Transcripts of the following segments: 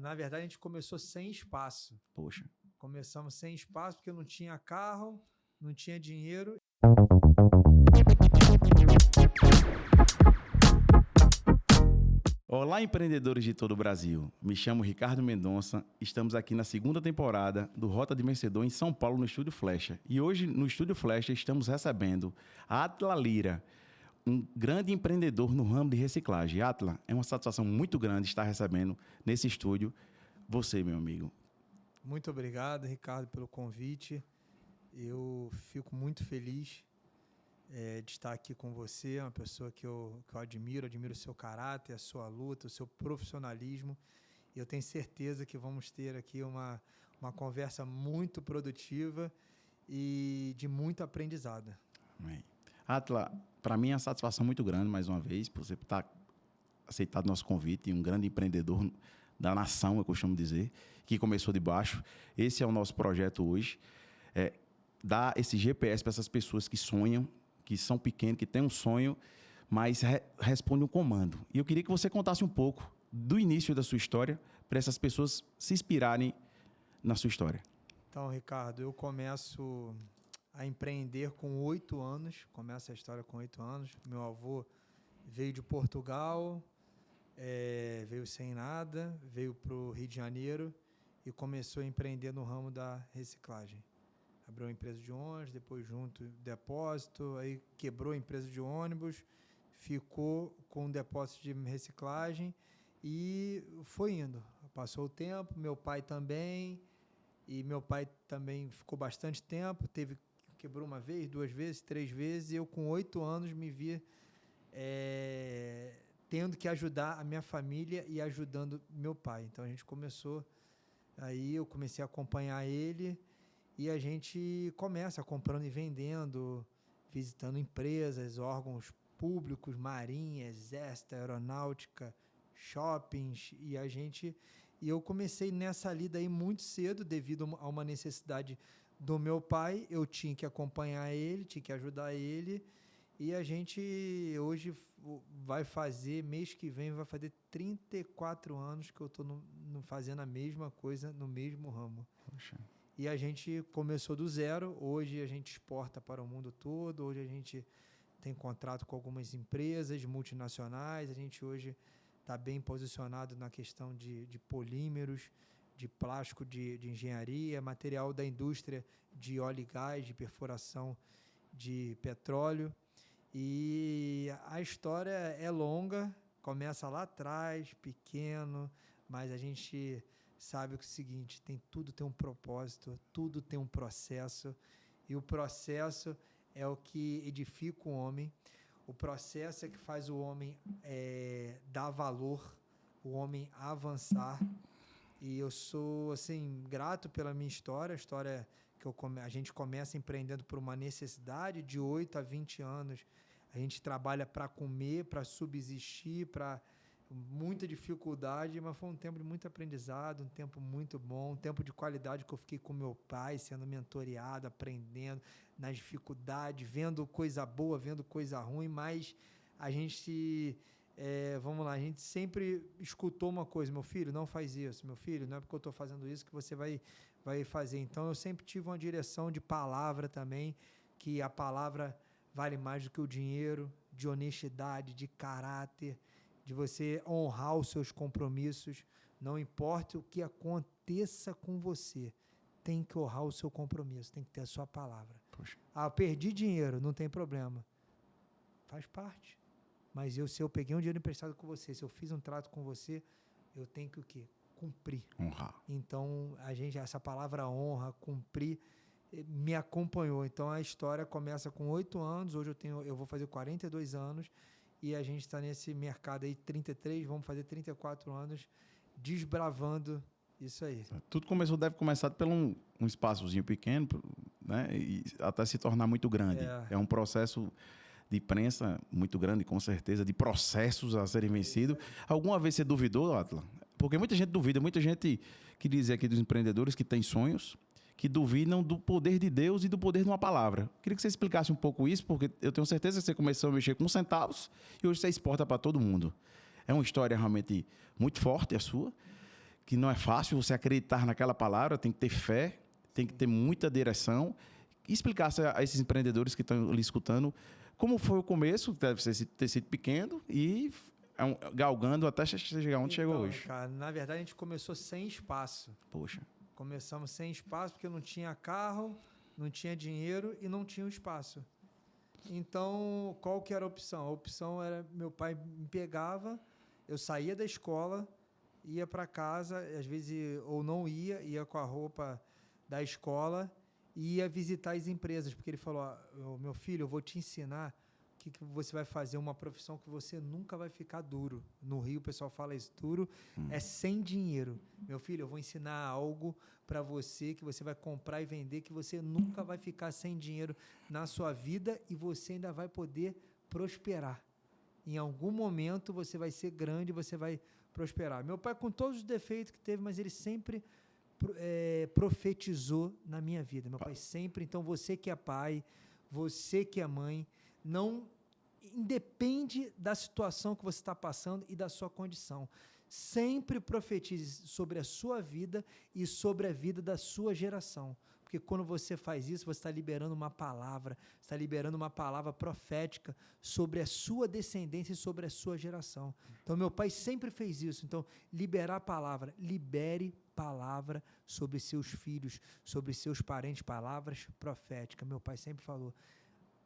Na verdade, a gente começou sem espaço. Poxa. Começamos sem espaço porque não tinha carro, não tinha dinheiro. Olá, empreendedores de todo o Brasil. Me chamo Ricardo Mendonça. Estamos aqui na segunda temporada do Rota de Vencedor em São Paulo, no Estúdio Flecha. E hoje, no Estúdio Flecha, estamos recebendo a Atla Lira, um grande empreendedor no ramo de reciclagem. Atla, é uma satisfação muito grande estar recebendo nesse estúdio você, meu amigo. Muito obrigado, Ricardo, pelo convite. Eu fico muito feliz de estar aqui com você, uma pessoa que eu admiro o seu caráter, a sua luta, o seu profissionalismo. E eu tenho certeza que vamos ter aqui uma conversa muito produtiva e de muito aprendizado. Amém. Atla, para mim é uma satisfação muito grande, mais uma vez, por você estar aceitado nosso convite, um grande empreendedor da nação, eu costumo dizer, que começou de baixo. Esse é o nosso projeto hoje, dar esse GPS para essas pessoas que sonham, que são pequenos, que têm um sonho, mas respondem um comando. E eu queria que você contasse um pouco do início da sua história, para essas pessoas se inspirarem na sua história. Então, Ricardo, eu começo a empreender com 8 anos, começa a história com 8 anos. Meu avô veio de Portugal, veio sem nada, veio para o Rio de Janeiro e começou a empreender no ramo da reciclagem. Abriu uma empresa de ônibus, depois junto depósito, aí quebrou a empresa de ônibus, ficou com um depósito de reciclagem e foi indo. Passou o tempo, meu pai também, e meu pai também ficou bastante tempo, quebrou uma vez, 2 vezes, 3 vezes, e eu com 8 anos me vi tendo que ajudar a minha família e ajudando meu pai. Então a gente começou, aí eu comecei a acompanhar ele e a gente começa comprando e vendendo, visitando empresas, órgãos públicos, marinha, exército, aeronáutica, shoppings, e eu comecei nessa lida aí muito cedo, devido a uma necessidade do meu pai. Eu tinha que acompanhar ele, tinha que ajudar ele, e a gente hoje mês que vem, vai fazer 34 anos que eu estou fazendo a mesma coisa no mesmo ramo. Poxa. E a gente começou do zero, hoje a gente exporta para o mundo todo, hoje a gente tem contrato com algumas empresas multinacionais, a gente hoje está bem posicionado na questão de polímeros, de plástico de engenharia, material da indústria de óleo e gás, de perfuração de petróleo. E a história é longa, começa lá atrás, pequeno, mas a gente sabe que é o seguinte, tudo tem um propósito, tudo tem um processo, e o processo é o que edifica o homem, o processo é que faz o homem dar valor, o homem avançar. E eu sou, assim, grato pela minha história, a história que a gente começa empreendendo por uma necessidade. De 8 a 20 anos, a gente trabalha para comer, para subsistir, para muita dificuldade, mas foi um tempo de muito aprendizado, um tempo muito bom, um tempo de qualidade que eu fiquei com meu pai, sendo mentoreado, aprendendo nas dificuldades, vendo coisa boa, vendo coisa ruim, mas a gente... a gente sempre escutou uma coisa: meu filho, não faz isso, meu filho, não é porque eu estou fazendo isso que você vai fazer. Então eu sempre tive uma direção de palavra também, que a palavra vale mais do que o dinheiro, de honestidade, de caráter, de você honrar os seus compromissos, não importa o que aconteça com você, tem que honrar o seu compromisso, tem que ter a sua palavra. Poxa. Eu perdi dinheiro, não tem problema, faz parte. Mas se eu peguei um dinheiro emprestado com você, se eu fiz um trato com você, eu tenho que o quê? Cumprir. Honrar. Então, essa palavra honra, cumprir, me acompanhou. Então, a história começa com 8 anos, hoje eu vou fazer 42 anos, e a gente está nesse mercado aí, 33, vamos fazer 34 anos, desbravando isso aí. Tudo deve começar por um espaçozinho pequeno, né? E até se tornar muito grande. É um processo de prensa muito grande, com certeza, de processos a serem vencidos. Alguma vez você duvidou, Atla? Porque muita gente duvida, muita gente que diz aqui dos empreendedores que tem sonhos, que duvidam do poder de Deus e do poder de uma palavra. Queria que você explicasse um pouco isso, porque eu tenho certeza que você começou a mexer com centavos e hoje você exporta para todo mundo. É uma história realmente muito forte, a sua, que não é fácil você acreditar naquela palavra, tem que ter fé, tem que ter muita direção. E explicar a esses empreendedores que estão ali escutando como foi o começo, deve ter sido pequeno e galgando até chegar onde chegou hoje. Cara, na verdade, a gente começou sem espaço. Poxa. Começamos sem espaço porque não tinha carro, não tinha dinheiro e não tinha o espaço. Então, qual que era a opção? A opção era, meu pai me pegava, eu saía da escola, ia para casa, às vezes ou não ia com a roupa da escola e ia visitar as empresas, porque ele falou, meu filho, eu vou te ensinar o que você vai fazer, uma profissão que você nunca vai ficar duro. No Rio o pessoal fala isso, duro é sem dinheiro. Meu filho, eu vou ensinar algo para você que você vai comprar e vender, que você nunca vai ficar sem dinheiro na sua vida e você ainda vai poder prosperar. Em algum momento você vai ser grande, você vai prosperar. Meu pai, com todos os defeitos que teve, mas ele sempre profetizou na minha vida. Meu pai sempre, então você que é pai, você que é mãe, não independe da situação que você está passando e da sua condição. Sempre profetize sobre a sua vida e sobre a vida da sua geração. Porque quando você faz isso, você está liberando uma palavra, está liberando uma palavra profética sobre a sua descendência e sobre a sua geração. Então, meu pai sempre fez isso. Então, liberar a palavra, libere palavra sobre seus filhos, sobre seus parentes, palavras proféticas. Meu pai sempre falou,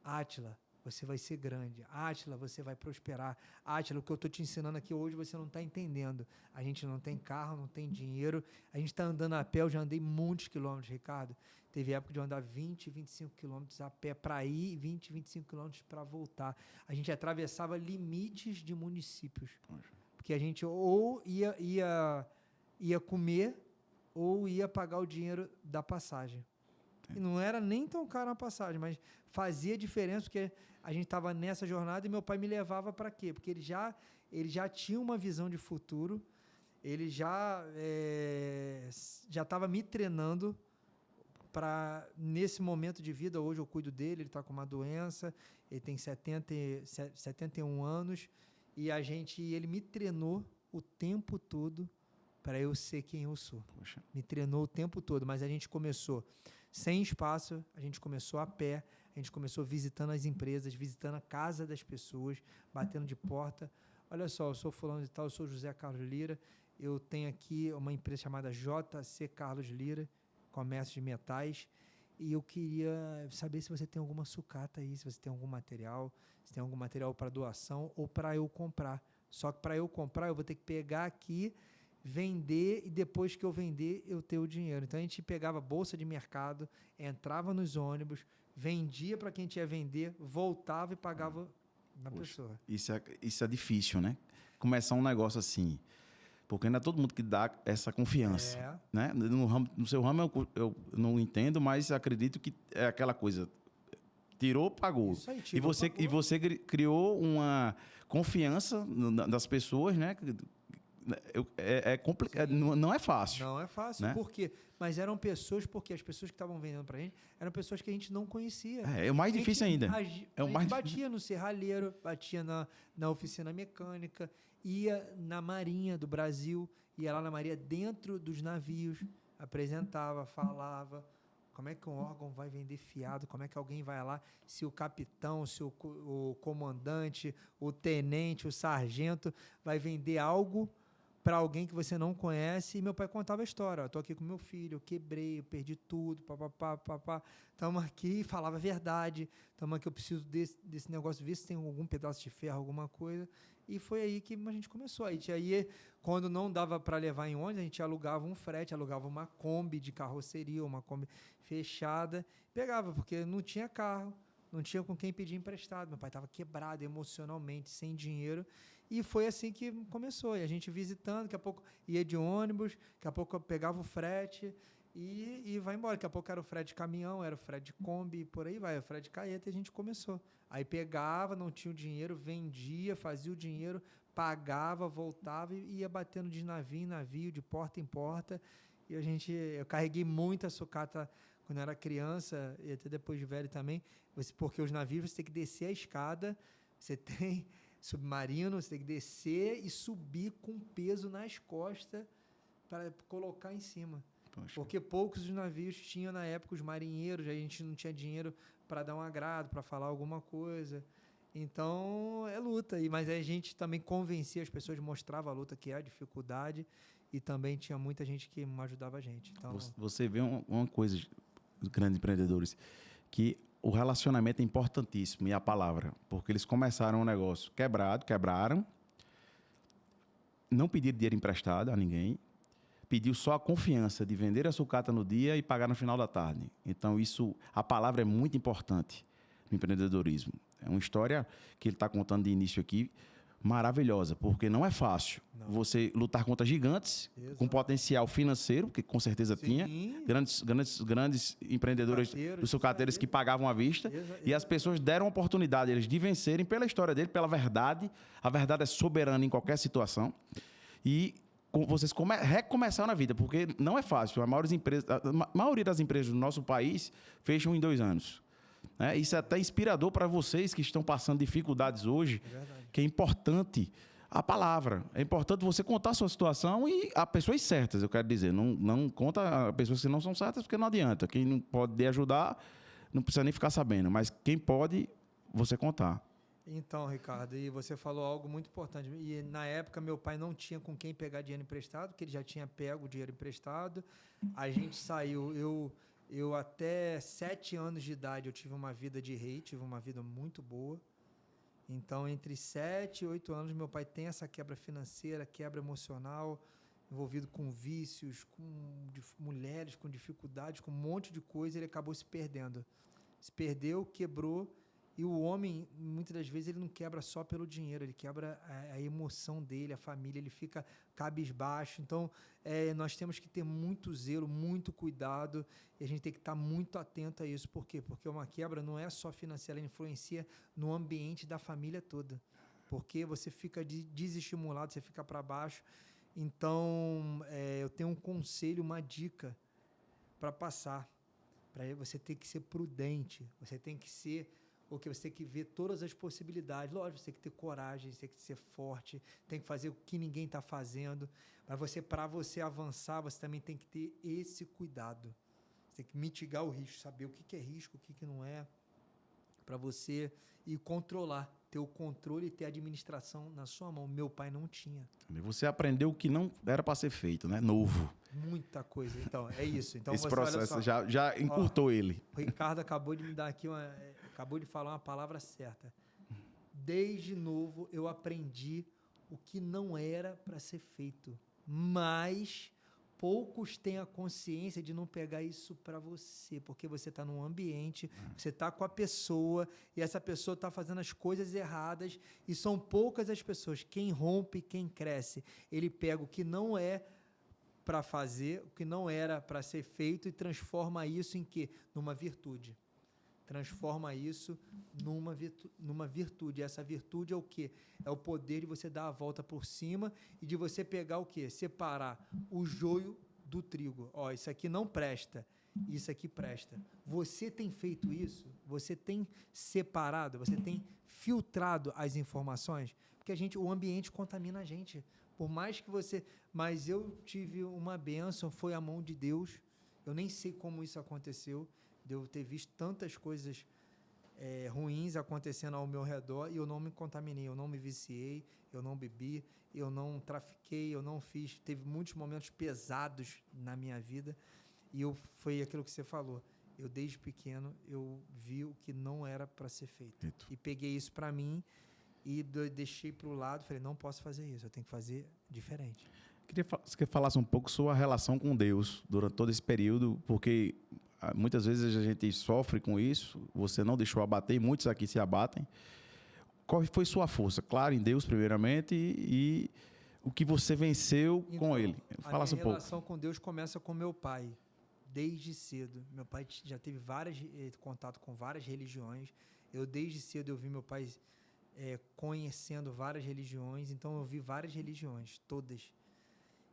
Átila, você vai ser grande. Átila, você vai prosperar. Átila, o que eu estou te ensinando aqui hoje você não está entendendo. A gente não tem carro, não tem dinheiro. A gente está andando a pé. Eu já andei muitos quilômetros, Ricardo. Teve época de eu andar 20, 25 quilômetros a pé para ir e 20, 25 quilômetros para voltar. A gente atravessava limites de municípios. Porque a gente ou ia comer ou ia pagar o dinheiro da passagem. E não era nem tão caro a passagem, mas fazia diferença, porque a gente estava nessa jornada e meu pai me levava para quê? Porque ele já tinha uma visão de futuro, ele já estava me treinando para, nesse momento de vida, hoje eu cuido dele, ele está com uma doença, ele tem 71 anos, e ele me treinou o tempo todo para eu ser quem eu sou. Poxa. Me treinou o tempo todo, mas a gente começou sem espaço, a gente começou a pé, a gente começou visitando as empresas, visitando a casa das pessoas, batendo de porta. Olha só, eu sou fulano de tal, eu sou José Carlos Lira, eu tenho aqui uma empresa chamada JC Carlos Lira, comércio de metais, e eu queria saber se você tem alguma sucata aí, se você tem algum material, se tem algum material para doação ou para eu comprar. Só que para eu comprar, eu vou ter que pegar aqui, vender, e depois que eu vender, eu ter o dinheiro. Então, a gente pegava bolsa de mercado, entrava nos ônibus, vendia para quem tinha vender, voltava e pagava na pessoa. Isso é difícil, né? Começar um negócio assim, porque não é todo mundo que dá essa confiança. Né? No seu ramo eu não entendo, mas acredito que é aquela coisa, tirou, pagou. Isso aí, tirou, e você criou uma confiança das pessoas, né? É complicado, não é fácil. Não é fácil, né? Por quê? Mas eram pessoas, porque as pessoas que estavam vendendo pra gente eram pessoas que a gente não conhecia. É o mais difícil ainda. A gente batia no serralheiro, batia na oficina mecânica, ia na Marinha do Brasil, ia lá na Marinha dentro dos navios, apresentava, falava. Como é que um órgão vai vender fiado? Como é que alguém vai lá? Se o capitão, se o comandante, o tenente, o sargento vai vender algo para alguém que você não conhece. E meu pai contava a história. Estou aqui com meu filho, eu quebrei, eu perdi tudo, papapá. Estamos aqui, falava a verdade. Estamos aqui, eu preciso desse negócio, ver se tem algum pedaço de ferro, alguma coisa. E foi aí que a gente começou. Aí, quando não dava para levar em ônibus, a gente alugava um frete, alugava uma Kombi de carroceria, uma Kombi fechada. Pegava, porque não tinha carro, não tinha com quem pedir emprestado. Meu pai estava quebrado emocionalmente, sem dinheiro. E foi assim que começou. E a gente visitando, daqui a pouco ia de ônibus, daqui a pouco eu pegava o frete e vai embora. Daqui a pouco era o frete de caminhão, era o frete de Kombi, por aí vai, o frete de carreta, e a gente começou. Aí pegava, não tinha o dinheiro, vendia, fazia o dinheiro, pagava, voltava e ia batendo de navio em navio, de porta em porta. E eu carreguei muita sucata quando eu era criança, e até depois de velho também, porque os navios você tem que descer a escada, você tem submarino, você tem que descer e subir com peso nas costas para colocar em cima. Poxa. Porque poucos os navios tinham na época os marinheiros, a gente não tinha dinheiro para dar um agrado, para falar alguma coisa. Então, é luta. Mas a gente também convencia as pessoas, mostrava a luta, que é a dificuldade, e também tinha muita gente que ajudava a gente. Então, você vê uma coisa, os grandes empreendedores, que o relacionamento é importantíssimo, e a palavra, porque eles começaram um negócio quebraram, não pediram dinheiro emprestado a ninguém, pediu só a confiança de vender a sucata no dia e pagar no final da tarde. Então, a palavra é muito importante no empreendedorismo. É uma história que ele está contando de início aqui, maravilhosa, porque não é fácil você lutar contra gigantes. Exato. Com potencial financeiro, que com certeza tinha, grandes empreendedores dos sucateiros que pagavam à vista, e as pessoas deram a oportunidade eles de vencerem pela história dele, pela verdade. A verdade é soberana em qualquer situação. E vocês recomeçaram na vida, porque não é fácil. A maioria das empresas do nosso país fecham em 2 anos. Isso é até inspirador para vocês que estão passando dificuldades hoje, que é importante a palavra. É importante você contar a sua situação e a pessoas certas, eu quero dizer. Não conta a pessoas que não são certas, porque não adianta. Quem não pode ajudar, não precisa nem ficar sabendo. Mas quem pode, você contar. Então, Ricardo, e você falou algo muito importante. E na época, meu pai não tinha com quem pegar dinheiro emprestado, porque ele já tinha pego o dinheiro emprestado. A gente saiu... Eu até 7 anos de idade, eu tive uma vida de rei, tive uma vida muito boa. Então, entre 7 e 8 anos, meu pai tem essa quebra financeira, quebra emocional, envolvido com vícios, com mulheres, com dificuldades, com um monte de coisa, ele acabou se perdendo. Se perdeu, quebrou, e o homem, muitas das vezes, ele não quebra só pelo dinheiro, ele quebra a emoção dele, a família, ele fica cabisbaixo. Então, nós temos que ter muito zelo, muito cuidado, e a gente tem que estar muito atento a isso. Por quê? Porque uma quebra não é só financeira, ela influencia no ambiente da família toda. Porque você fica desestimulado, você fica para baixo. Então, eu tenho um conselho, uma dica para passar. Para você ter que ser prudente, você tem que ser... Porque você tem que ver todas as possibilidades. Lógico, você tem que ter coragem, você tem que ser forte, tem que fazer o que ninguém está fazendo. Mas para você avançar, você também tem que ter esse cuidado. Você tem que mitigar o risco, saber o que é risco, o que não é, para você ir controlar, ter o controle e ter a administração na sua mão. Meu pai não tinha. Você aprendeu o que não era para ser feito, né? Novo. Muita coisa. Então, é isso. Então, esse processo já encurtou ele. O Ricardo acabou de me dar aqui acabou de falar uma palavra certa. Desde novo eu aprendi o que não era para ser feito, mas poucos têm a consciência de não pegar isso para você, porque você está num ambiente, você está com a pessoa e essa pessoa está fazendo as coisas erradas, e são poucas as pessoas. Quem rompe, quem cresce, ele pega o que não é para fazer, o que não era para ser feito, e transforma isso em quê? Numa virtude. Transforma isso numa virtude. Essa virtude é o quê? É o poder de você dar a volta por cima e de você pegar o quê? Separar o joio do trigo. Isso aqui não presta, isso aqui presta. Você tem feito isso? Você tem separado? Você tem filtrado as informações? Porque o ambiente contamina a gente. Por mais que você... Mas eu tive uma bênção, foi a mão de Deus. Eu nem sei como isso aconteceu, de eu ter visto tantas coisas ruins acontecendo ao meu redor, e eu não me contaminei, eu não me viciei, eu não bebi, eu não trafiquei, eu não fiz. Teve muitos momentos pesados na minha vida, e foi aquilo que você falou. Eu, desde pequeno, eu vi o que não era para ser feito. E peguei isso para mim e deixei para o lado, falei, não posso fazer isso, eu tenho que fazer diferente. Queria que você falasse um pouco sua relação com Deus durante todo esse período, porque muitas vezes a gente sofre com isso, você não deixou abater, e muitos aqui se abatem. Qual foi sua força? Claro, em Deus primeiramente, e o que você venceu com Ele. Falasse um pouco. A minha relação com Deus começa com meu pai, desde cedo. Meu pai já teve contato com várias religiões. Desde cedo, eu vi meu pai conhecendo várias religiões, então eu vi várias religiões, todas.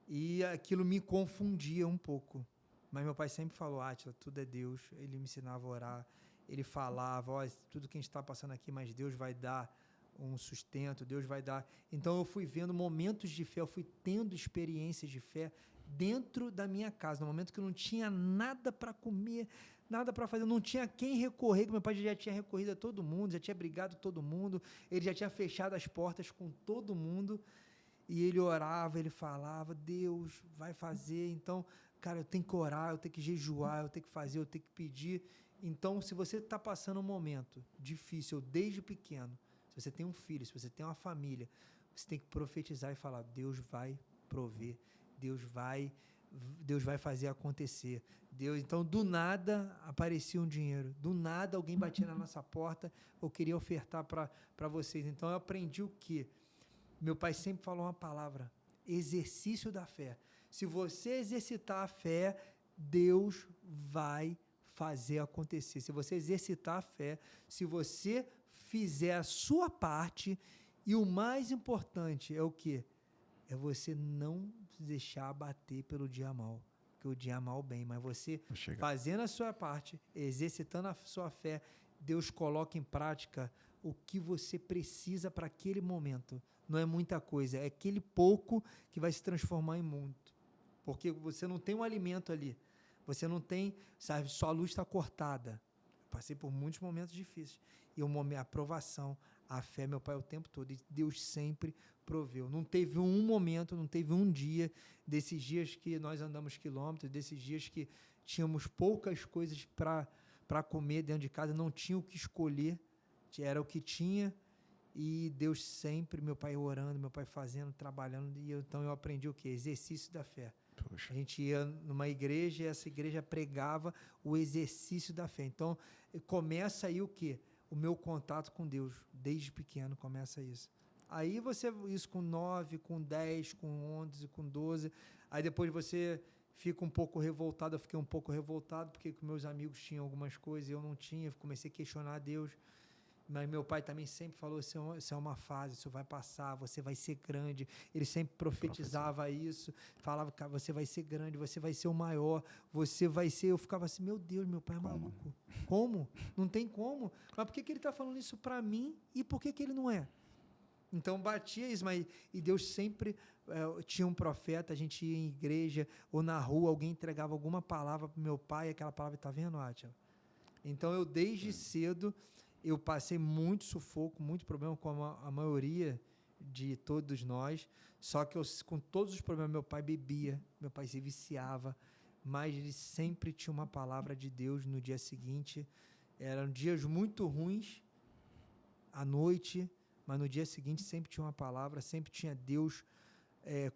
E aquilo me confundia um pouco. Mas meu pai sempre falou, Átila, tudo é Deus. Ele me ensinava a orar. Ele falava, tudo que a gente está passando aqui, mas Deus vai dar um sustento, Deus vai dar. Então eu fui vendo momentos de fé, eu fui tendo experiências de fé dentro da minha casa, no momento que eu não tinha nada para comer, nada para fazer, não tinha quem recorrer, que meu pai já tinha recorrido a todo mundo, já tinha brigado com todo mundo, ele já tinha fechado as portas com todo mundo, e ele orava, ele falava, Deus vai fazer, então, cara, eu tenho que orar, eu tenho que jejuar, eu tenho que fazer, eu tenho que pedir. Então, se você está passando um momento difícil, desde pequeno, se você tem um filho, se você tem uma família, você tem que profetizar e falar, Deus vai prover, Deus vai fazer acontecer. Então, do nada, aparecia um dinheiro. Do nada, alguém batia na nossa porta, eu queria ofertar para vocês. Então, eu aprendi o quê? Meu pai sempre falou uma palavra, exercício da fé. Se você exercitar a fé, Deus vai fazer acontecer. Se você exercitar a fé, se você fizer a sua parte, e o mais importante é o quê? É você não deixar abater pelo dia mal, porque o dia mal bem, mas você fazendo a sua parte, exercitando a sua fé, Deus coloca em prática o que você precisa para aquele momento. Não é muita coisa, é aquele pouco que vai se transformar em muito, porque você não tem um alimento ali, você não tem, sabe, sua luz está cortada. Eu passei por muitos momentos difíceis, e a aprovação, a fé, meu pai, o tempo todo, e Deus sempre proveu. Não teve um momento, não teve um dia, desses dias que nós andamos quilômetros, desses dias que tínhamos poucas coisas para comer dentro de casa, não tinha o que escolher, era o que tinha, e Deus sempre, meu pai orando, meu pai fazendo, trabalhando, e então eu aprendi o quê? Exercício da fé. Poxa. A gente ia numa igreja e essa igreja pregava o exercício da fé. Então, começa aí o quê? O meu contato com Deus, desde pequeno começa isso. Aí isso com 9, com 10, com 11, com 12, aí depois você fica um pouco revoltado, eu fiquei um pouco revoltado, porque meus amigos tinham algumas coisas e eu não tinha, comecei a questionar Deus, mas meu pai também sempre falou, isso é uma fase, isso vai passar, você vai ser grande, ele sempre profetizava isso, falava, cara, você vai ser grande, você vai ser o maior, você vai ser, eu ficava assim, meu Deus, meu pai é maluco, como? Não tem como, mas por que ele está falando isso para mim e por que ele não é? Então batia isso, e Deus sempre tinha um profeta, a gente ia em igreja ou na rua, alguém entregava alguma palavra para meu pai, aquela palavra, está vendo, Átila? Então eu desde cedo, eu passei muito sufoco, muito problema com a maioria de todos nós, só que com todos os problemas, meu pai bebia, meu pai se viciava, mas ele sempre tinha uma palavra de Deus no dia seguinte, eram dias muito ruins, à noite, mas no dia seguinte sempre tinha uma palavra, sempre tinha Deus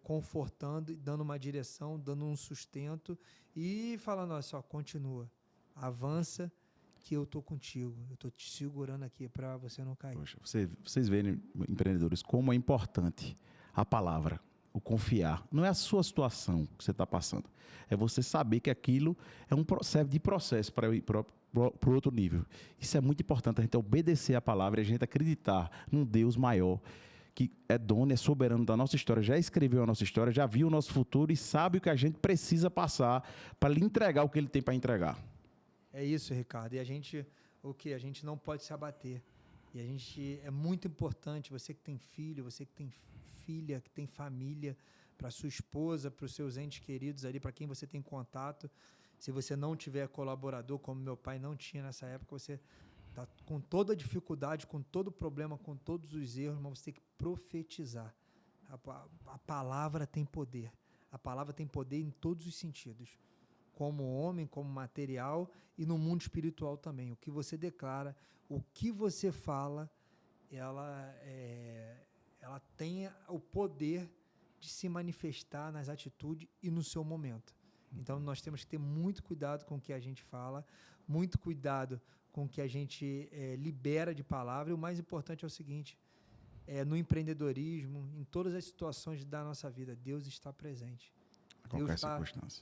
confortando, dando uma direção, dando um sustento e falando, olha só, continua, avança, que eu estou contigo, eu estou te segurando aqui para você não cair. Poxa, vocês verem, empreendedores, como é importante a palavra, o confiar. Não é a sua situação que você está passando, é você saber que aquilo serve de processo para ir para o outro nível. Isso é muito importante, a gente obedecer a palavra e a gente acreditar num Deus maior, que é dono, é soberano da nossa história, já escreveu a nossa história, já viu o nosso futuro e sabe o que a gente precisa passar para lhe entregar o que ele tem para entregar. É isso, Ricardo. E a gente não pode se abater. E é muito importante, você que tem filho, você que tem filha, que tem família, para sua esposa, para os seus entes queridos ali, para quem você tem contato. Se você não tiver colaborador, como meu pai não tinha nessa época, você está com toda a dificuldade, com todo o problema, com todos os erros, mas você tem que profetizar. A palavra tem poder. A palavra tem poder em todos os sentidos. Como homem, como material e no mundo espiritual também. O que você declara, o que você fala, ela tem o poder de se manifestar nas atitudes e no seu momento. Então, nós temos que ter muito cuidado com o que a gente fala, muito cuidado com o que a gente libera de palavra. E o mais importante é o seguinte, no empreendedorismo, em todas as situações da nossa vida, Deus está presente.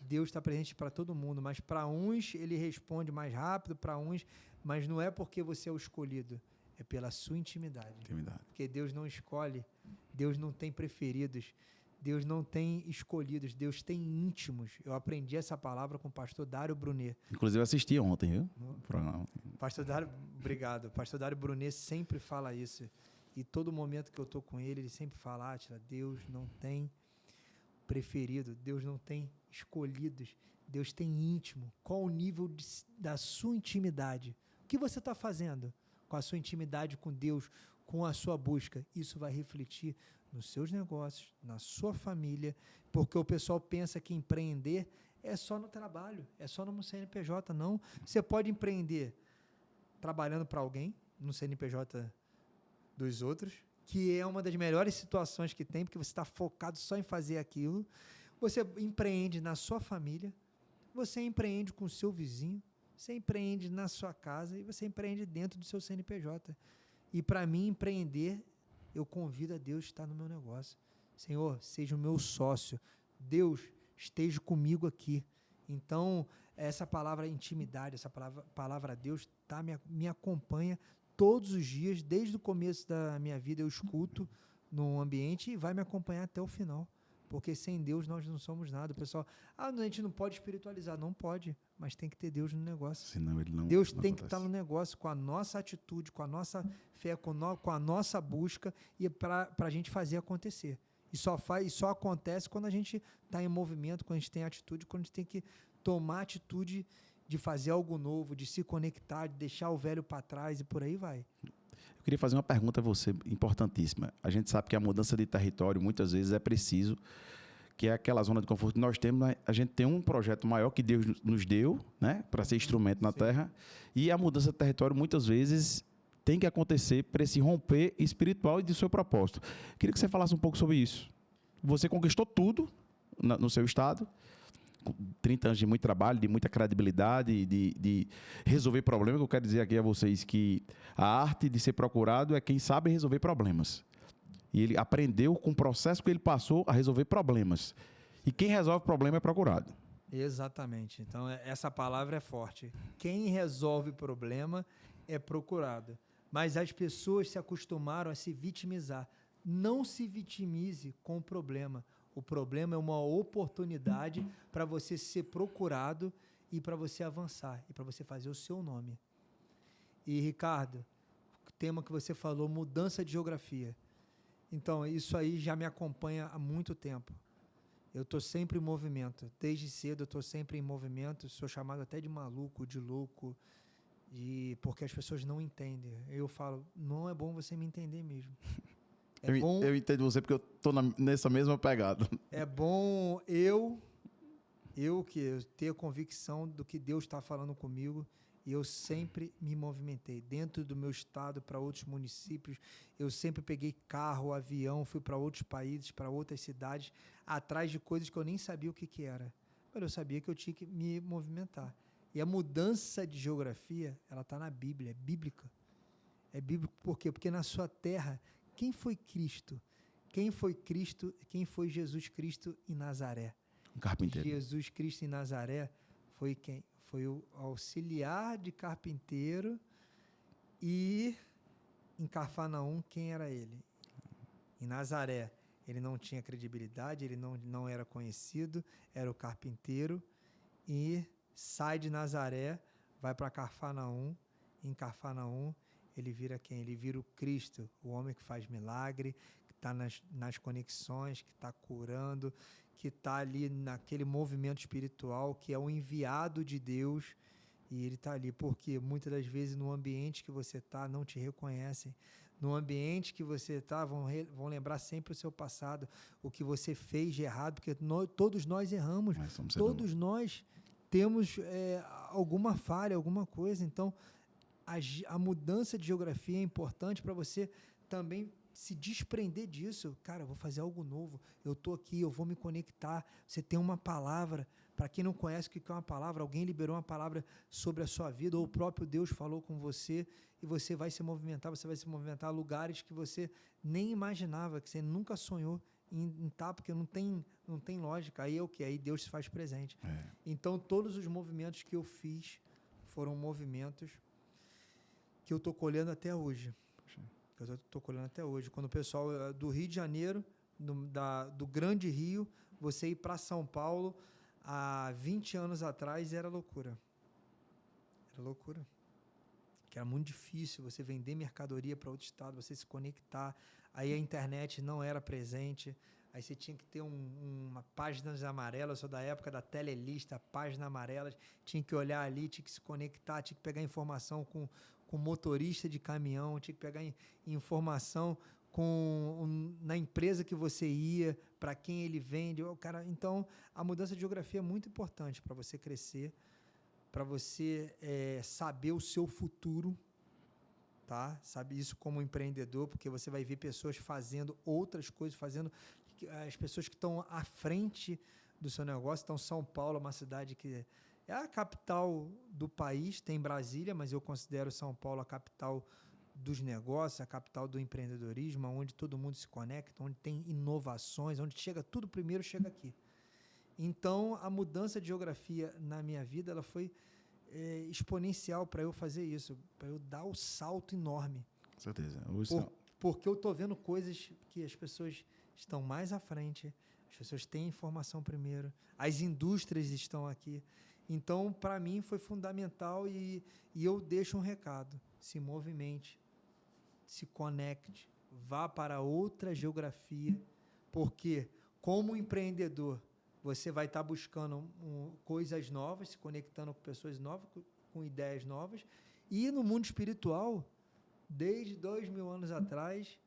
Deus está presente para todo mundo, mas para uns ele responde mais rápido, para uns, mas não é porque você é o escolhido, é pela sua intimidade. Porque Deus não escolhe, Deus não tem preferidos, Deus não tem escolhidos, Deus tem íntimos. Eu aprendi essa palavra com o pastor Dário Brunet. Inclusive eu assisti ontem, viu? Pastor Dário, obrigado. O pastor Dário Brunet sempre fala isso. E todo momento que eu estou com ele sempre fala, Átila, Deus não tem preferido, Deus não tem escolhidos. Deus tem íntimo. Qual o nível da sua intimidade? O que você está fazendo com a sua intimidade com Deus, com a sua busca? Isso vai refletir nos seus negócios, na sua família, porque o pessoal pensa que empreender é só no trabalho, é só no CNPJ. Não, você pode empreender trabalhando para alguém, no CNPJ dos outros, que é uma das melhores situações que tem, porque você está focado só em fazer aquilo. Você empreende na sua família, você empreende com o seu vizinho, você empreende na sua casa e você empreende dentro do seu CNPJ. E para mim, empreender, eu convido a Deus a estar no meu negócio. Senhor, seja o meu sócio. Deus, esteja comigo aqui. Então, essa palavra intimidade, essa palavra Deus me acompanha todos os dias, desde o começo da minha vida eu escuto no ambiente e vai me acompanhar até o final. Porque sem Deus nós não somos nada. O pessoal, a gente não pode espiritualizar. Não pode, mas tem que ter Deus no negócio. Senão ele não, Deus não tem acontece. que estar no negócio com a nossa atitude, com a nossa fé, com a nossa busca e para a gente fazer acontecer. E só acontece quando a gente está em movimento, quando a gente tem atitude, quando a gente tem que tomar atitude de fazer algo novo, de se conectar, de deixar o velho para trás e por aí vai. Eu queria fazer uma pergunta a você, importantíssima. A gente sabe que a mudança de território, muitas vezes, é preciso, que é aquela zona de conforto que nós temos. A gente tem um projeto maior que Deus nos deu, né, para ser instrumento na terra, e a mudança de território, muitas vezes, tem que acontecer para esse romper espiritual e do seu propósito. Queria que você falasse um pouco sobre isso. Você conquistou tudo no seu estado, 30 anos de muito trabalho, de muita credibilidade, de resolver problemas. Eu quero dizer aqui a vocês que a arte de ser procurado é quem sabe resolver problemas. E ele aprendeu com o processo que ele passou a resolver problemas. E quem resolve problema é procurado. Exatamente. Então, essa palavra é forte. Quem resolve problema é procurado. Mas as pessoas se acostumaram a se vitimizar. Não se vitimize com o problema. O problema é uma oportunidade para você ser procurado e para você avançar e para você fazer o seu nome. E, Ricardo, o tema que você falou, mudança de geografia. Então, isso aí já me acompanha há muito tempo. Eu estou sempre em movimento. Desde cedo eu estou sempre em movimento. Sou chamado até de maluco, de louco, porque as pessoas não entendem. Eu falo, não é bom você me entender mesmo. Eu entendo você porque eu estou nessa mesma pegada. É bom eu ter a convicção do que Deus está falando comigo, e eu sempre me movimentei dentro do meu estado para outros municípios. Eu sempre peguei carro, avião, fui para outros países, para outras cidades, atrás de coisas que eu nem sabia o que era. Mas eu sabia que eu tinha que me movimentar. E a mudança de geografia, ela está na Bíblia, é bíblica. É bíblico por quê? Porque na sua terra, quem foi Cristo? Quem foi Cristo? Quem foi Jesus Cristo em Nazaré? Um carpinteiro. Jesus Cristo em Nazaré foi quem? Foi o auxiliar de carpinteiro. E em Cafarnaum, quem era ele? Em Nazaré, ele não tinha credibilidade, ele não era conhecido, era o carpinteiro. E sai de Nazaré, vai para Cafarnaum. Em Cafarnaum, ele vira quem? Ele vira o Cristo, o homem que faz milagre, que está nas conexões, que está curando, que está ali naquele movimento espiritual, que é o enviado de Deus, e ele está ali. Porque muitas das vezes no ambiente que você está, não te reconhecem. No ambiente que você está, vão lembrar sempre o seu passado, o que você fez de errado, porque todos nós erramos, todos nós temos alguma falha, alguma coisa. Então, a mudança de geografia é importante para você também se desprender disso. Cara, eu vou fazer algo novo, eu estou aqui, eu vou me conectar. Você tem uma palavra. Para quem não conhece o que é uma palavra, alguém liberou uma palavra sobre a sua vida, ou o próprio Deus falou com você, e você vai se movimentar a lugares que você nem imaginava, que você nunca sonhou em estar, porque não tem lógica. Aí é o quê? Aí Deus se faz presente. Então, todos os movimentos que eu fiz foram movimentos que eu estou colhendo até hoje. Quando o pessoal do Rio de Janeiro, do Grande Rio, você ir para São Paulo, há 20 anos atrás, era loucura. Que era muito difícil você vender mercadoria para outro estado, você se conectar. Aí a internet não era presente. Aí você tinha que ter uma páginas amarelas, eu sou da época da telelista, páginas amarelas, tinha que olhar ali, tinha que se conectar, tinha que pegar informação com motorista de caminhão, tinha que pegar informação na empresa que você ia, para quem ele vende. Cara, então, a mudança de geografia é muito importante para você crescer, para você saber o seu futuro, tá? Sabe isso como empreendedor, porque você vai ver pessoas fazendo outras coisas, as pessoas que estão à frente do seu negócio. Então, São Paulo é uma cidade que é a capital do país, tem Brasília, mas eu considero São Paulo a capital dos negócios, a capital do empreendedorismo, onde todo mundo se conecta, onde tem inovações, onde tudo primeiro chega aqui. Então, a mudança de geografia na minha vida, ela foi exponencial para eu fazer isso, para eu dar o salto enorme. Com certeza. Porque eu estou vendo coisas que as pessoas estão mais à frente, as pessoas têm informação primeiro, as indústrias estão aqui. Então, para mim, foi fundamental e eu deixo um recado: se movimente, se conecte, vá para outra geografia, porque, como empreendedor, você vai estar buscando coisas novas, se conectando com pessoas novas, com ideias novas. E no mundo espiritual, desde 2000 anos atrás...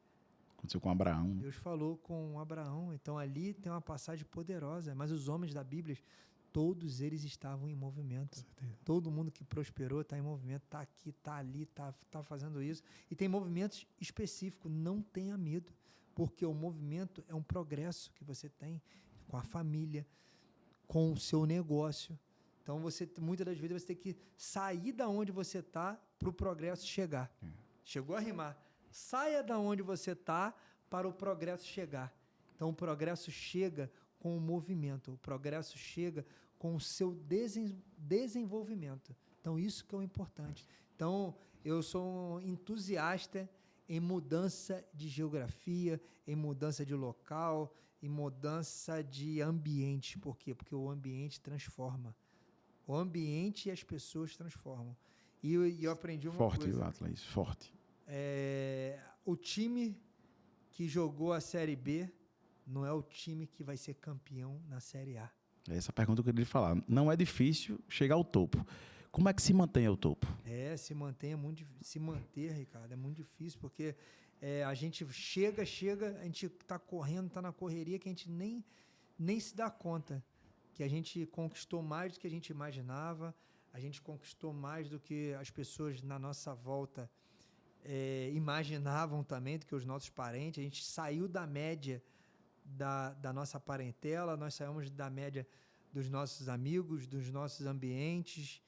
Aconteceu com Abraão. Deus falou com Abraão. Então, ali tem uma passagem poderosa. Mas os homens da Bíblia, todos eles estavam em movimento. Todo mundo que prosperou está em movimento, está aqui, está ali, está fazendo isso. E tem movimentos específicos. Não tenha medo, porque o movimento é um progresso que você tem com a família, com o seu negócio. Então, muitas das vezes, você tem que sair da onde você está para o progresso chegar. Chegou a rimar. Saia da onde você está para o progresso chegar. Então, o progresso chega com o movimento. O progresso chega com o seu desenvolvimento. Então, isso que é o importante. Então, eu sou um entusiasta em mudança de geografia, em mudança de local, em mudança de ambiente. Por quê? Porque o ambiente transforma. O ambiente e as pessoas transformam. E eu aprendi uma coisa. Forte, Atlas, forte. O time que jogou a Série B não é o time que vai ser campeão na Série A. Essa pergunta eu queria lhe falar. Não é difícil chegar ao topo. Como é que se mantém ao topo? Se manter, Ricardo, é muito difícil, porque a gente chega, a gente está correndo, está na correria, que a gente nem se dá conta que a gente conquistou mais do que a gente imaginava, a gente conquistou mais do que as pessoas na nossa volta imaginavam também, do que os nossos parentes. A gente saiu da média da nossa parentela, nós saímos da média dos nossos amigos, dos nossos ambientes,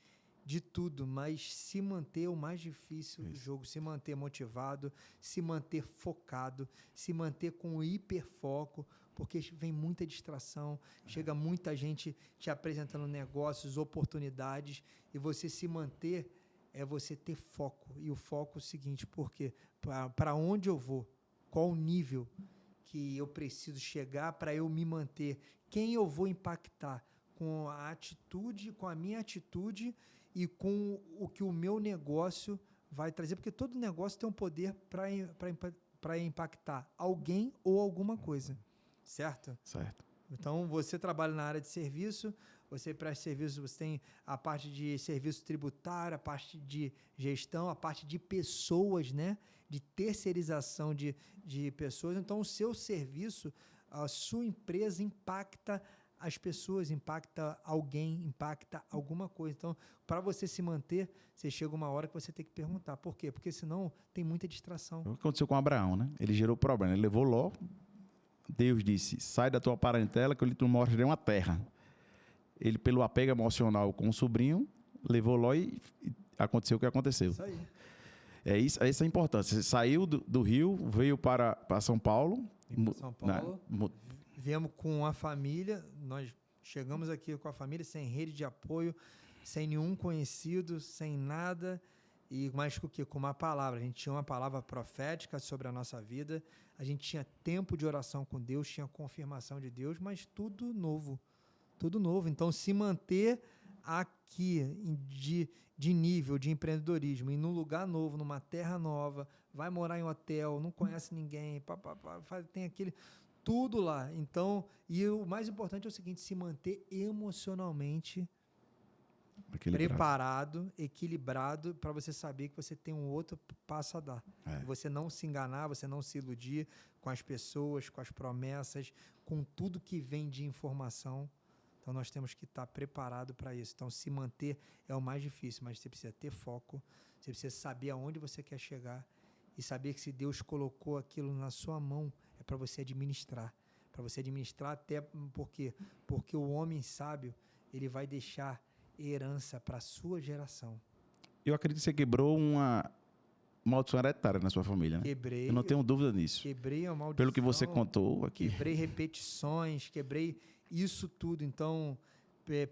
de tudo, mas se manter é o mais difícil do jogo, se manter motivado, se manter focado, se manter com hiperfoco, porque vem muita distração, chega muita gente te apresentando negócios, oportunidades, e você se manter é você ter foco. E o foco é o seguinte: porque para onde eu vou, qual o nível que eu preciso chegar para eu me manter, quem eu vou impactar com a atitude, com a minha atitude e com o que o meu negócio vai trazer, porque todo negócio tem um poder para impactar alguém ou alguma coisa, certo? Certo. Então, você trabalha na área de serviço, você presta serviço, você tem a parte de serviço tributário, a parte de gestão, a parte de pessoas, né? De terceirização de pessoas. Então, o seu serviço, a sua empresa impacta as pessoas, impacta alguém, impacta alguma coisa. Então, para você se manter, você chega uma hora que você tem que perguntar. Por quê? Porque senão tem muita distração. O que aconteceu com Abraão, né? Ele gerou problema. Ele levou Ló. Deus disse: sai da tua parentela que eu lhe mostrarei uma terra. Ele, pelo apego emocional com o sobrinho, levou Ló e aconteceu o que aconteceu. Isso aí. Essa é a importância. Você saiu do Rio, veio para São Paulo. São Paulo. Viemos com a família, nós chegamos aqui com a família, sem rede de apoio, sem nenhum conhecido, sem nada, mas com uma palavra. A gente tinha uma palavra profética sobre a nossa vida, a gente tinha tempo de oração com Deus, tinha confirmação de Deus, mas tudo novo. Tudo novo. Então, se manter aqui de nível de empreendedorismo, e num lugar novo, numa terra nova, vai morar em hotel, não conhece ninguém, tem tudo lá. Então, e o mais importante é o seguinte, se manter emocionalmente preparado, equilibrado, para você saber que você tem um outro passo a dar. E você não se enganar, você não se iludir com as pessoas, com as promessas, com tudo que vem de informação. Então, nós temos que estar preparado para isso. Então, se manter é o mais difícil, mas você precisa ter foco, você precisa saber aonde você quer chegar e saber que se Deus colocou aquilo na sua mão, é para você administrar. Para você administrar até porque o homem sábio, ele vai deixar herança para a sua geração. Eu acredito que você quebrou uma maldição hereditária na sua família, né? Quebrei. Eu não tenho dúvida nisso. Quebrei a maldição. Pelo que você contou aqui. Quebrei repetições, quebrei isso tudo. Então,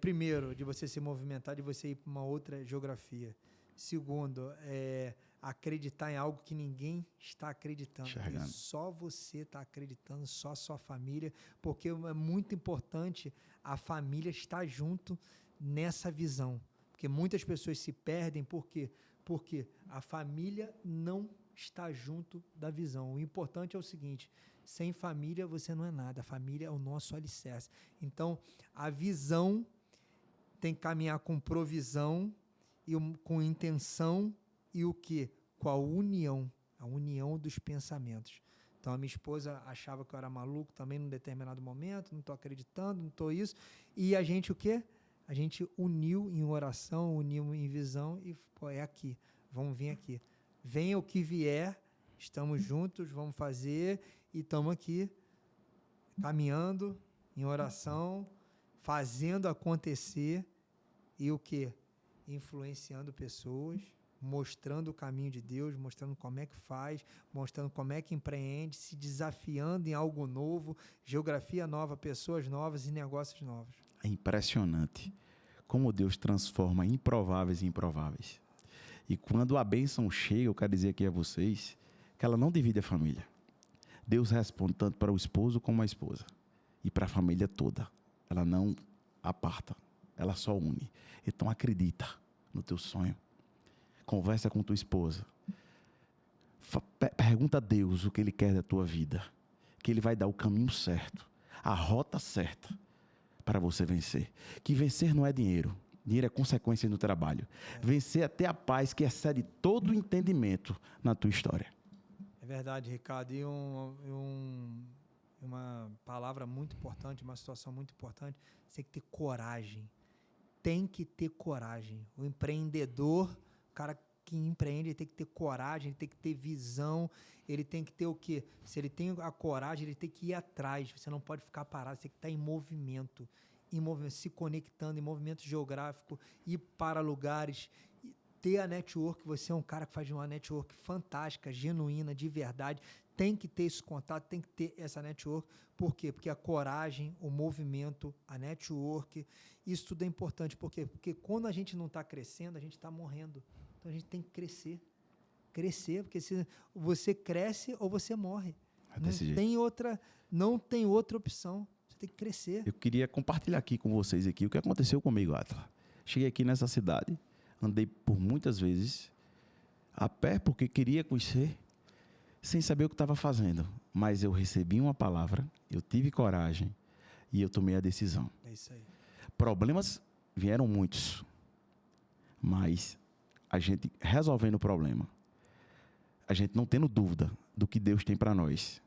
primeiro, de você se movimentar, de você ir para uma outra geografia. Segundo, acreditar em algo que ninguém está acreditando. Só você está acreditando, só a sua família, porque é muito importante a família estar junto nessa visão. Porque muitas pessoas se perdem, por quê? Porque a família não está junto da visão. O importante é o seguinte, sem família você não é nada, a família é o nosso alicerce. Então, a visão tem que caminhar com provisão, e com intenção e o quê? Com a união dos pensamentos. Então, a minha esposa achava que eu era maluco também num determinado momento, não estou acreditando, não estou isso. E a gente o quê? A gente uniu em oração, uniu em visão e, é aqui, vamos vir aqui. Venha o que vier, estamos juntos, vamos fazer e estamos aqui caminhando em oração, fazendo acontecer e o quê? Influenciando pessoas, mostrando o caminho de Deus, mostrando como é que faz, mostrando como é que empreende, se desafiando em algo novo, geografia nova, pessoas novas e negócios novos. É impressionante como Deus transforma improváveis em improváveis. E quando a bênção chega, eu quero dizer aqui a vocês que ela não divide a família. Deus responde tanto para o esposo como a esposa e para a família toda. Ela não aparta, ela só une. Então acredita no teu sonho. Conversa com tua esposa. Pergunta a Deus o que Ele quer da tua vida. Que Ele vai dar o caminho certo, a rota certa para você vencer. Que vencer não é dinheiro. Dinheiro é consequência do trabalho. Vencer até a paz que excede todo o entendimento na tua história. É verdade, Ricardo. E uma palavra muito importante, uma situação muito importante, você tem que ter coragem. Tem que ter coragem. O empreendedor, o cara que empreende, ele tem que ter coragem, ele tem que ter visão, ele tem que ter o quê? Se ele tem a coragem, ele tem que ir atrás. Você não pode ficar parado, você tem que estar em movimento, se conectando, em movimento geográfico, ir para lugares, ter a network. Você é um cara que faz uma network fantástica, genuína, de verdade. Tem que ter esse contato, tem que ter essa network. Por quê? Porque a coragem, o movimento, a network, isso tudo é importante. Por quê? Porque quando a gente não está crescendo, a gente está morrendo. Então a gente tem que crescer. Crescer, porque se você cresce ou você morre. Não tem outra opção. Você tem que crescer. Eu queria compartilhar aqui com vocês aqui o que aconteceu comigo, Atla. Cheguei aqui nessa cidade, andei por muitas vezes a pé porque queria conhecer, sem saber o que estava fazendo. Mas eu recebi uma palavra, eu tive coragem e eu tomei a decisão. É isso aí. Problemas vieram muitos, mas a gente resolvendo o problema, a gente não tendo dúvida do que Deus tem para nós,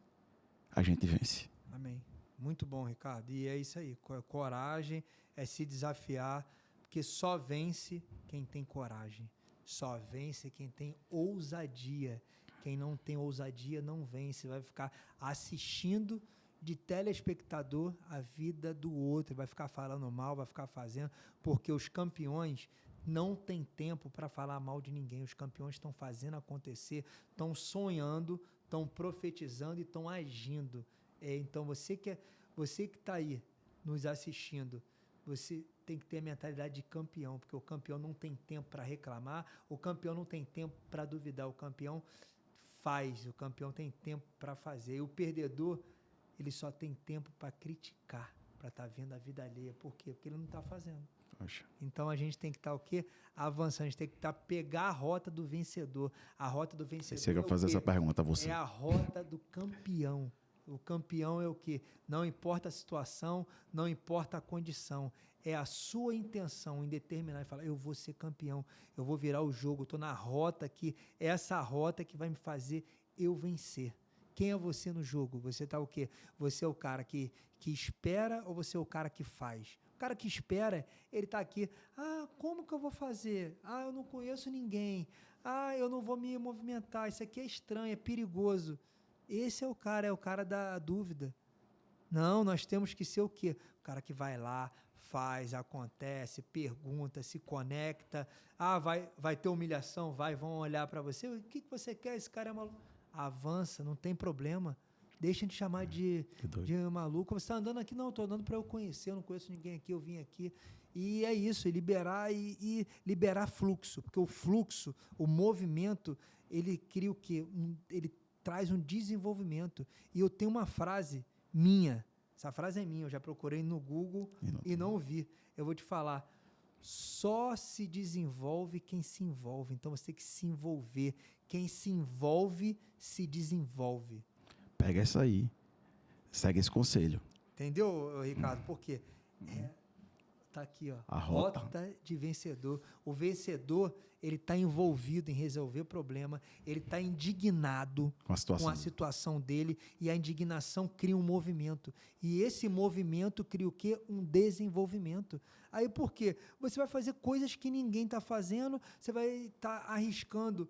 a gente vence. Amém. Muito bom, Ricardo. E é isso aí. Coragem é se desafiar, porque só vence quem tem coragem. Só vence quem tem ousadia. Quem não tem ousadia não vence. Vai ficar assistindo de telespectador a vida do outro. Vai ficar falando mal, vai ficar fazendo. Porque os campeões não têm tempo para falar mal de ninguém. Os campeões estão fazendo acontecer, estão sonhando, estão profetizando e estão agindo. Então, você que está aí nos assistindo, você tem que ter a mentalidade de campeão, porque o campeão não tem tempo para reclamar, o campeão não tem tempo para duvidar, o campeão faz, o campeão tem tempo para fazer. E o perdedor, ele só tem tempo para criticar, para estar vendo a vida alheia. Por quê? Porque ele não está fazendo. Poxa. Então a gente tem que estar o quê? Avançando, a gente tem que pegar a rota do vencedor. A rota do vencedor Você quer fazer essa pergunta a você? É a rota do campeão. O campeão é o quê? Não importa a situação, não importa a condição. É a sua intenção em determinar e falar, eu vou ser campeão, eu vou virar o jogo, estou na rota aqui, é essa rota que vai me fazer eu vencer. Quem é você no jogo? Você tá o quê? Você é o cara que espera ou você é o cara que faz? O cara que espera, ele tá aqui, como que eu vou fazer? Eu não conheço ninguém. Eu não vou me movimentar, isso aqui é estranho, é perigoso. Esse é o cara da dúvida. Não, nós temos que ser o quê? O cara que vai lá, faz, acontece, pergunta, se conecta. Vai ter humilhação? Vão olhar para você. O que você quer? Esse cara é maluco. Avança, não tem problema. Deixa de chamar de maluco. Você está andando aqui? Não, estou andando para eu conhecer, eu não conheço ninguém aqui, eu vim aqui. E é isso, liberar e liberar fluxo. Porque o fluxo, o movimento, ele cria o quê? Ele traz um desenvolvimento. E eu tenho uma frase minha, essa frase é minha, eu já procurei no Google e não vi. Eu vou te falar, só se desenvolve quem se envolve. Então você tem que se envolver. Quem se envolve, se desenvolve. Pega essa aí, segue esse conselho. Entendeu, Ricardo? Por quê? Tá aqui, ó. A rota de vencedor. O vencedor, ele está envolvido em resolver problema, ele está indignado com a situação dele, e a indignação cria um movimento. E esse movimento cria o quê? Um desenvolvimento. Aí por quê? Você vai fazer coisas que ninguém está fazendo, você vai estar arriscando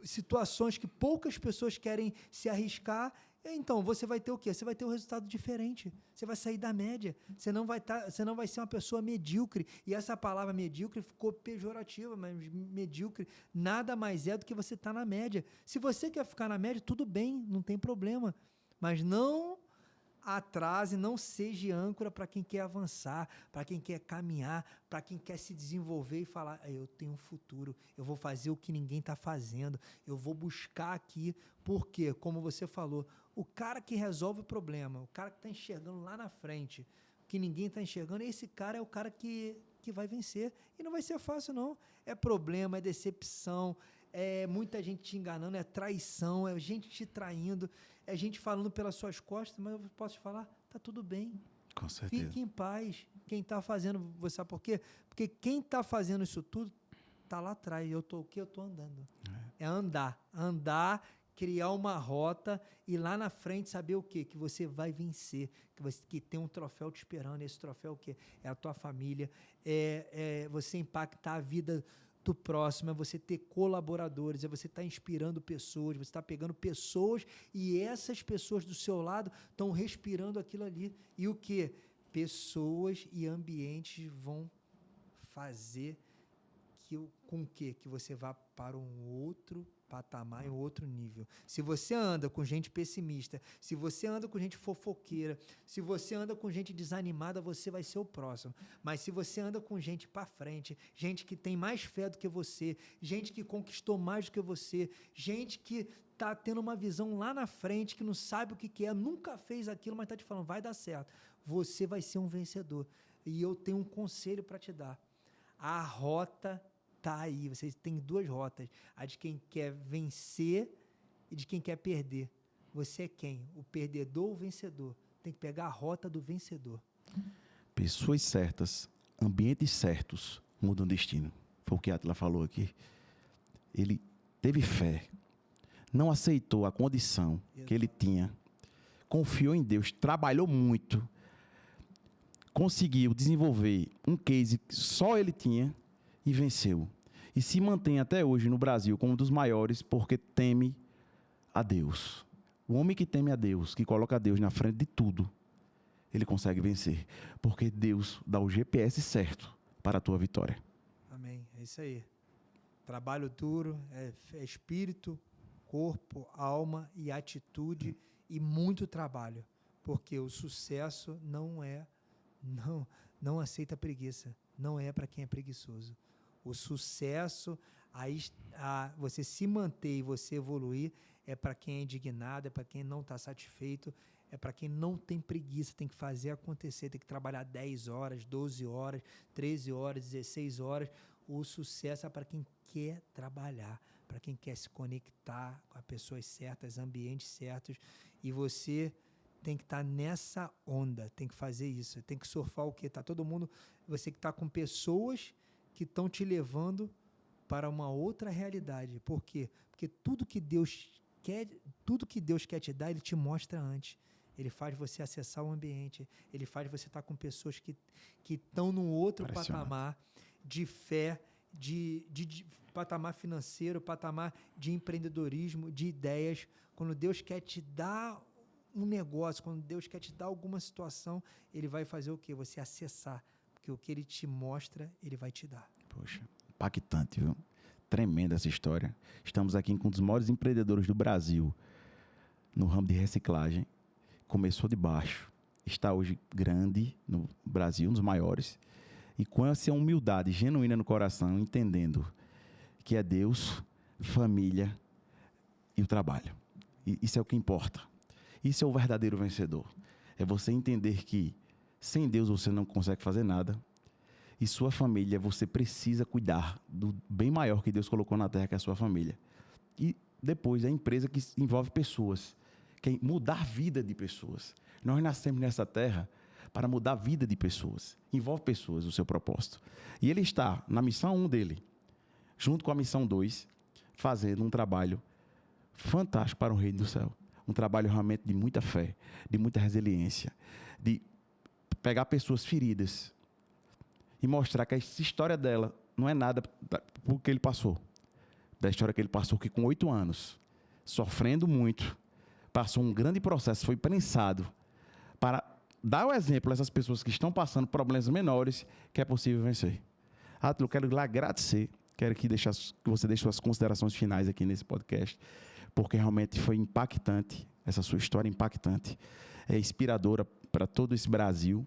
situações que poucas pessoas querem se arriscar. Então, você vai ter o quê? Você vai ter um resultado diferente. Você vai sair da média. Você não vai ser uma pessoa medíocre. E essa palavra medíocre ficou pejorativa, mas medíocre nada mais é do que você estar na média. Se você quer ficar na média, tudo bem, não tem problema. Mas não atrase, não seja âncora para quem quer avançar, para quem quer caminhar, para quem quer se desenvolver e falar, eu tenho um futuro, eu vou fazer o que ninguém está fazendo, eu vou buscar aqui, porque, como você falou, o cara que resolve o problema, o cara que está enxergando lá na frente, que ninguém está enxergando, esse cara é o cara que vai vencer, e não vai ser fácil não, é problema, é decepção, é muita gente te enganando, é traição, é gente te traindo, é gente falando pelas suas costas, mas eu posso te falar, tá tudo bem. Com certeza. Fique em paz. Quem está fazendo, você sabe por quê? Porque quem está fazendo isso tudo tá lá atrás. Eu tô o quê? Eu tô andando. É andar, criar uma rota e lá na frente saber o quê? Que você vai vencer, que tem um troféu te esperando. Esse troféu é o quê? É a tua família, é você impactar a vida do próximo, é você ter colaboradores, é você estar inspirando pessoas, você está pegando pessoas e essas pessoas do seu lado estão respirando aquilo ali. E o quê? Pessoas e ambientes vão fazer com que você vá para um outro patamar, em outro nível. Se você anda com gente pessimista, se você anda com gente fofoqueira, se você anda com gente desanimada, você vai ser o próximo. Mas se você anda com gente para frente, gente que tem mais fé do que você, gente que conquistou mais do que você, gente que está tendo uma visão lá na frente, que não sabe o que é, nunca fez aquilo, mas está te falando, vai dar certo. Você vai ser um vencedor. E eu tenho um conselho para te dar. A rota tá aí, vocês têm duas rotas, a de quem quer vencer e de quem quer perder. Você é quem? O perdedor ou o vencedor? Tem que pegar a rota do vencedor. Pessoas certas, ambientes certos mudam o destino. Foi o que a Atila falou aqui. Ele teve fé, não aceitou a condição que ele tinha, confiou em Deus, trabalhou muito, conseguiu desenvolver um case que só ele tinha e venceu. E se mantém até hoje no Brasil como um dos maiores porque teme a Deus. O homem que teme a Deus, que coloca a Deus na frente de tudo, ele consegue vencer. Porque Deus dá o GPS certo para a tua vitória. Amém. É isso aí. Trabalho duro, é espírito, corpo, alma e atitude e muito trabalho. Porque o sucesso não aceita preguiça. Não é para quem é preguiçoso. O sucesso, você se manter e você evoluir, é para quem é indignado, é para quem não está satisfeito, é para quem não tem preguiça, tem que fazer acontecer, tem que trabalhar 10 horas, 12 horas, 13 horas, 16 horas. O sucesso é para quem quer trabalhar, para quem quer se conectar com as pessoas certas, ambientes certos, e você tem que estar nessa onda, tem que fazer isso, tem que surfar o quê? Tá todo mundo, você que está com pessoas que estão te levando para uma outra realidade. Por quê? Porque tudo que Deus quer te dar, Ele te mostra antes. Ele faz você acessar o ambiente, Ele faz você estar com pessoas que estão num outro patamar de fé, de patamar financeiro, patamar de empreendedorismo, de ideias. Quando Deus quer te dar um negócio, quando Deus quer te dar alguma situação, Ele vai fazer o quê? Você acessar, porque o que Ele te mostra, Ele vai te dar. Poxa, impactante, viu? Tremenda essa história. Estamos aqui com um dos maiores empreendedores do Brasil no ramo de reciclagem. Começou de baixo, está hoje grande no Brasil, um dos maiores, e com essa humildade genuína no coração, entendendo que é Deus, família e o trabalho. E isso é o que importa. Isso é o verdadeiro vencedor. É você entender que sem Deus você não consegue fazer nada, e sua família você precisa cuidar do bem maior que Deus colocou na terra, que é a sua família. E depois a empresa que envolve pessoas, que é mudar a vida de pessoas. Nós nascemos nessa terra para mudar a vida de pessoas. Envolve pessoas, o seu propósito. E ele está na missão 1 dele, junto com a missão 2, fazendo um trabalho fantástico para o reino do céu. Um trabalho realmente de muita fé, de muita resiliência, de pegar pessoas feridas e mostrar que essa história dela não é nada por que ele passou. Da história que ele passou, que com 8 anos, sofrendo muito, passou um grande processo, foi prensado para dar o exemplo a essas pessoas que estão passando problemas menores, que é possível vencer. Átila, eu quero lhe agradecer, quero que você deixe suas considerações finais aqui nesse podcast, porque realmente foi impactante, essa sua história impactante, é inspiradora para todo esse Brasil,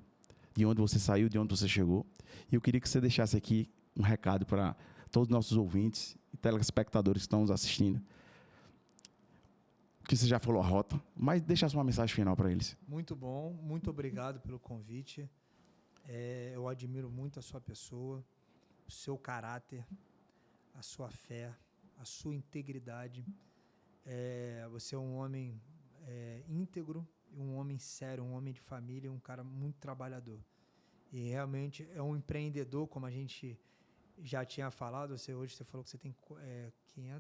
de onde você saiu, de onde você chegou. E eu queria que você deixasse aqui um recado para todos os nossos ouvintes e telespectadores que estão nos assistindo, que você já falou a rota, mas deixasse uma mensagem final para eles. Muito bom, muito obrigado pelo convite. Eu admiro muito a sua pessoa, o seu caráter, a sua fé, a sua integridade. Você é um homem íntegro, um homem sério, um homem de família, um cara muito trabalhador. E realmente é um empreendedor, como a gente já tinha falado. Hoje você falou que você tem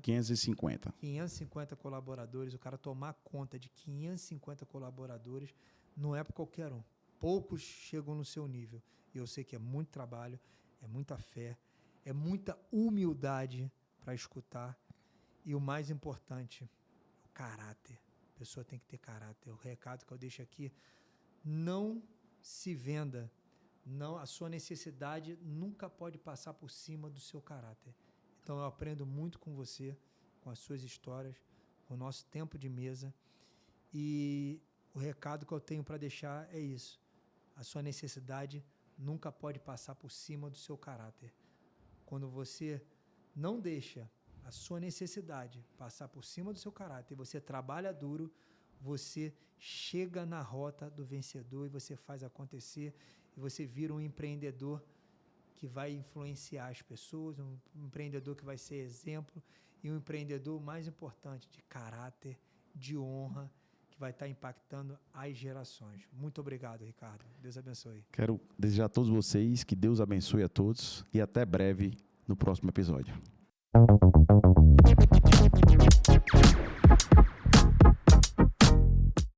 550 colaboradores. O cara tomar conta de 550 colaboradores não é para qualquer um. Poucos chegam no seu nível. E eu sei que é muito trabalho, é muita fé, é muita humildade para escutar. E o mais importante, o caráter. A pessoa tem que ter caráter. O recado que eu deixo aqui: não se venda. Não, a sua necessidade nunca pode passar por cima do seu caráter. Então eu aprendo muito com você, com as suas histórias, com o nosso tempo de mesa. E o recado que eu tenho para deixar é isso: a sua necessidade nunca pode passar por cima do seu caráter. Quando você não deixa a sua necessidade passar por cima do seu caráter, você trabalha duro, você chega na rota do vencedor e você faz acontecer, e você vira um empreendedor que vai influenciar as pessoas, um empreendedor que vai ser exemplo, e um empreendedor, mais importante, de caráter, de honra, que vai estar impactando as gerações. Muito obrigado, Ricardo. Deus abençoe. Quero desejar a todos vocês que Deus abençoe a todos e até breve no próximo episódio.